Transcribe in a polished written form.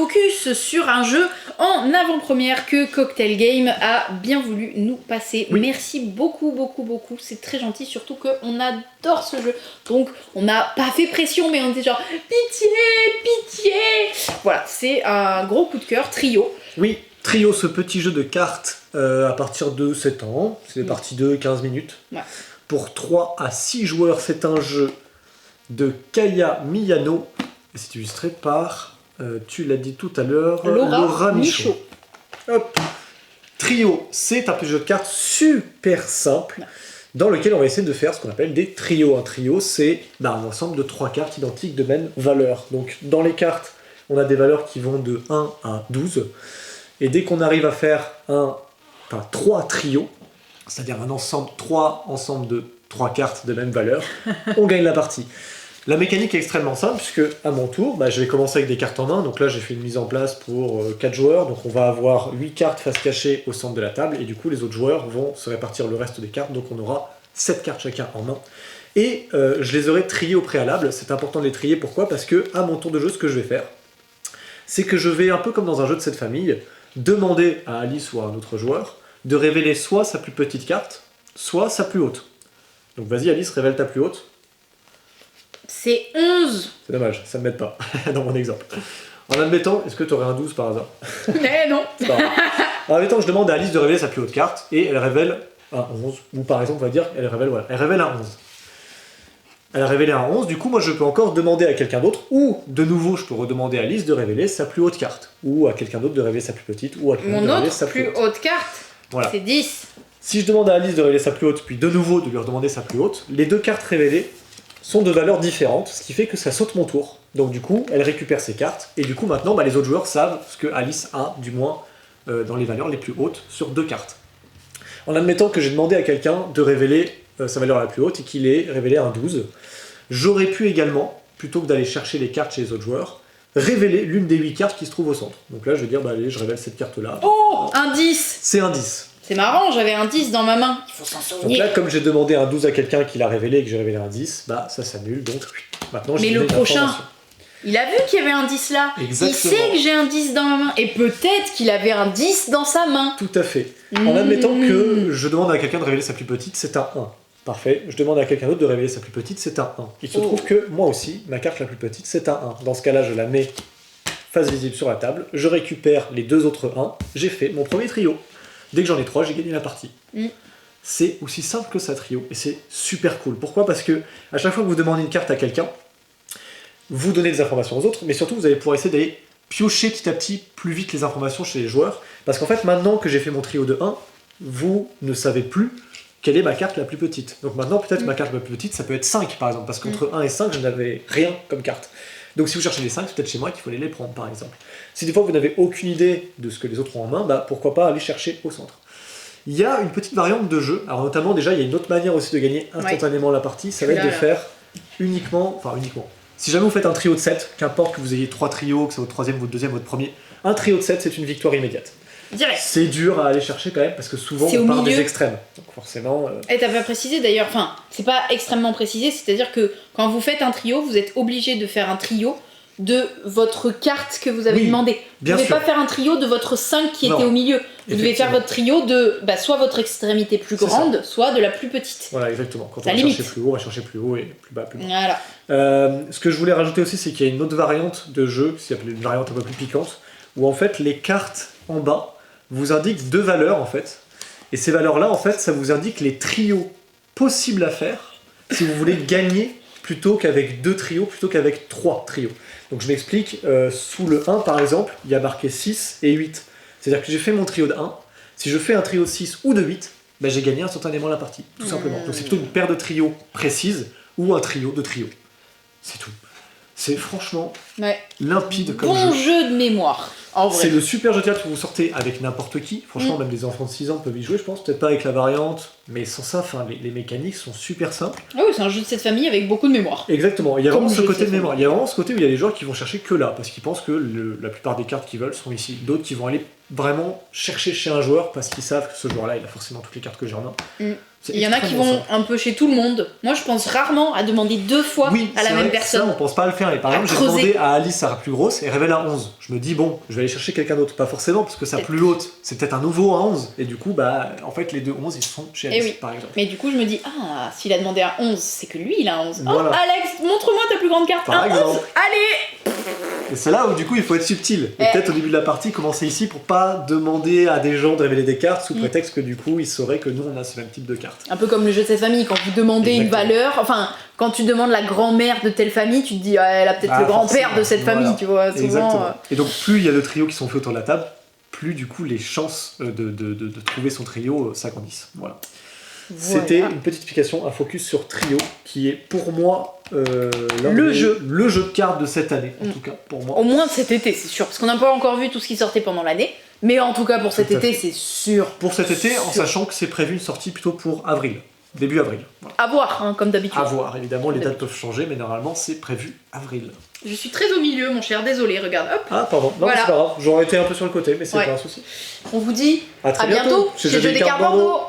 focus sur un jeu en avant-première que Cocktail Game a bien voulu nous passer. Oui. Merci beaucoup, c'est très gentil, surtout qu'on adore ce jeu. Donc on n'a pas fait pression, mais on était genre pitié. Voilà, c'est un gros coup de cœur, Trio. Oui, Trio, ce petit jeu de cartes à partir de 7 ans, c'est des parties de 15 minutes. Ouais. Pour 3 à 6 joueurs, c'est un jeu de Kaya Miyano, et c'est illustré par, tu l'as dit tout à l'heure, Laura Michaud. Hop. Trio, c'est un petit jeu de cartes super simple, dans lequel on va essayer de faire ce qu'on appelle des trios. Un trio, c'est un ensemble de 3 cartes identiques de même valeur. Donc dans les cartes, on a des valeurs qui vont de 1 à 12, et dès qu'on arrive à faire 3 trios, c'est-à-dire trois ensembles de 3 cartes de même valeur, on gagne la partie. La mécanique est extrêmement simple, puisque à mon tour, je vais commencer avec des cartes en main. Donc là, j'ai fait une mise en place pour 4 joueurs. Donc on va avoir 8 cartes face cachée au centre de la table. Et du coup, les autres joueurs vont se répartir le reste des cartes. Donc on aura 7 cartes chacun en main. Et je les aurai triées au préalable. C'est important de les trier. Pourquoi ? Parce que à mon tour de jeu, ce que je vais faire, c'est que je vais, un peu comme dans un jeu de cette famille, demander à Alice ou à un autre joueur de révéler soit sa plus petite carte, soit sa plus haute. Donc vas-y Alice, révèle ta plus haute. C'est 11. C'est dommage, ça ne m'aide pas dans mon exemple. En admettant, est-ce que tu aurais un 12 par hasard ? Mais non. C'est pas grave. En admettant que je demande à Alice de révéler sa plus haute carte, et elle révèle un 11, ou par exemple on va dire, elle révèle un 11. Elle a révélé un 11, du coup moi je peux encore demander à quelqu'un d'autre, ou de nouveau je peux redemander à Alice de révéler sa plus haute carte, ou à quelqu'un d'autre de révéler sa plus petite, ou à quelqu'un d'autre de révéler sa plus haute. Mon autre plus haute carte, Voilà. c'est 10. Si je demande à Alice de révéler sa plus haute, puis de nouveau de lui redemander sa plus haute, les 2 cartes révélées sont de valeurs différentes, ce qui fait que ça saute mon tour. Donc du coup, elle récupère ses cartes, et du coup maintenant, les autres joueurs savent ce que Alice a, du moins, dans les valeurs les plus hautes, sur 2 cartes. En admettant que j'ai demandé à quelqu'un de révéler sa valeur la plus haute, et qu'il ait révélé un 12, j'aurais pu également, plutôt que d'aller chercher les cartes chez les autres joueurs, révéler l'une des 8 cartes qui se trouvent au centre. Donc là, je vais dire, allez, je révèle cette carte-là. Oh, un 10. C'est un 10. C'est marrant, j'avais un 10 dans ma main. Il faut s'en Donc souvenir. là, comme j'ai demandé un 12 à quelqu'un qui l'a révélé et que j'ai révélé un 10, ça s'annule, donc maintenant j'ai Mais le prochain, il a vu qu'il y avait un 10 là. Exactement. Il sait que j'ai un 10 dans ma main. Et peut-être qu'il avait un 10 dans sa main. Tout à fait. En admettant que je demande à quelqu'un de révéler sa plus petite, c'est un 1. Parfait. Je demande à quelqu'un d'autre de révéler sa plus petite, c'est un 1. Il se trouve que moi aussi, ma carte la plus petite, c'est un 1. Dans ce cas-là, je la mets face visible sur la table, je récupère les 2 autres 1, j'ai fait mon premier trio. Dès que j'en ai 3, j'ai gagné la partie. C'est aussi simple que ça, Trio, et c'est super cool. Pourquoi ? Parce que à chaque fois que vous demandez une carte à quelqu'un, vous donnez des informations aux autres, mais surtout vous allez pouvoir essayer d'aller piocher petit à petit plus vite les informations chez les joueurs, parce qu'en fait maintenant que j'ai fait mon trio de 1, vous ne savez plus quelle est ma carte la plus petite. Donc maintenant peut-être ma carte la plus petite, ça peut être 5 par exemple, parce qu'entre 1 et 5, je n'avais rien comme carte. Donc si vous cherchez les 5, c'est peut-être chez moi qu'il faut aller les prendre par exemple. Si des fois vous n'avez aucune idée de ce que les autres ont en main, pourquoi pas aller chercher au centre. Il y a une petite variante de jeu, alors notamment déjà il y a une autre manière aussi de gagner instantanément la partie, ça va être de faire uniquement, si jamais vous faites un trio de 7, qu'importe que vous ayez 3 trios, que c'est votre troisième, votre deuxième, votre premier, un trio de 7 c'est une victoire immédiate. Direct. C'est dur à aller chercher quand même, parce que souvent on part des extrêmes, donc forcément... Et t'as pas précisé d'ailleurs, c'est pas extrêmement précisé, c'est-à-dire que quand vous faites un trio, vous êtes obligé de faire un trio de votre carte que vous avez demandé. Vous ne pouvez pas faire un trio de votre 5 qui était au milieu. Vous devez faire votre trio de soit votre extrémité plus grande, soit de la plus petite. Voilà, exactement. Quand on va chercher plus haut, on va chercher plus haut et plus bas, plus bas. Voilà. Ce que je voulais rajouter aussi, c'est qu'il y a une autre variante de jeu, qui s'appelle une variante un peu plus piquante, où en fait les cartes en bas vous indiquent 2 valeurs en fait. Et ces valeurs-là, en fait, ça vous indique les trios possibles à faire si vous voulez gagner plutôt qu'avec 2 trios, plutôt qu'avec 3 trios. Donc je m'explique, sous le 1 par exemple, il y a marqué 6 et 8. C'est-à-dire que j'ai fait mon trio de 1, si je fais un trio de 6 ou de 8, j'ai gagné instantanément la partie, tout simplement. Donc c'est plutôt une paire de trios précise ou un trio de trios. C'est tout. C'est franchement limpide comme jeu de mémoire. C'est le super jeu de cartes que vous sortez avec n'importe qui. Franchement, même les enfants de 6 ans peuvent y jouer, je pense. Peut-être pas avec la variante, mais sans ça, les mécaniques sont super simples. Ah oui, c'est un jeu de cette famille avec beaucoup de mémoire. Exactement. Il y a vraiment ce côté de mémoire. Il y a vraiment ce côté où il y a des joueurs qui vont chercher que là, parce qu'ils pensent que la plupart des cartes qu'ils veulent sont ici. D'autres qui vont aller vraiment chercher chez un joueur parce qu'ils savent que ce joueur-là, il a forcément toutes les cartes que j'ai en main. Il y en a qui vont un peu chez tout le monde. Moi, je pense rarement à demander 2 fois à la même personne. Ça, on pense pas à le faire. Et par exemple, j'ai demandé à Alice sa plus grosse et révèle à 11. Je me dis, bon, je vais aller chercher quelqu'un d'autre. Pas forcément, parce que sa plus haute, c'est peut-être un nouveau à 11. Et du coup, bah, en fait, les 2 11, ils sont chez Alice, par exemple. Mais du coup, je me dis, s'il a demandé à 11, c'est que lui, il a 11. Voilà. Oh, Alex, montre-moi ta plus grande carte. Par exemple. 11, allez. Et c'est là où, du coup, il faut être subtil. Et peut-être au début de la partie, commencer ici pour pas demander à des gens de révéler des cartes sous prétexte que, du coup, ils sauraient que nous, on a ce même type de cartes. Un peu comme le jeu de cette famille, quand vous demandez une valeur, enfin, quand tu demandes la grand-mère de telle famille, tu te dis, elle a peut-être le grand-père de cette famille, tu vois, souvent. Exactement. Et donc, plus il y a de trios qui sont faits autour de la table, plus, du coup, les chances de trouver son trio s'agrandissent. Voilà. C'était une petite explication, un focus sur Trio, qui est pour moi le jeu de cartes de cette année, en tout cas, pour moi. Au moins cet été, c'est sûr, parce qu'on n'a pas encore vu tout ce qui sortait pendant l'année, mais en tout cas pour cet été, c'est sûr. Pour cet été, en sachant que c'est prévu une sortie plutôt pour avril, début avril. Voilà. À voir, comme d'habitude. À voir, évidemment, les dates peuvent changer, mais normalement, c'est prévu avril. Je suis très au milieu, mon cher, désolé, regarde, hop. Ah, pardon, non, c'est pas grave, j'aurais été un peu sur le côté, mais c'est pas un souci. On vous dit à bientôt chez Jeux des cartes Bordeaux.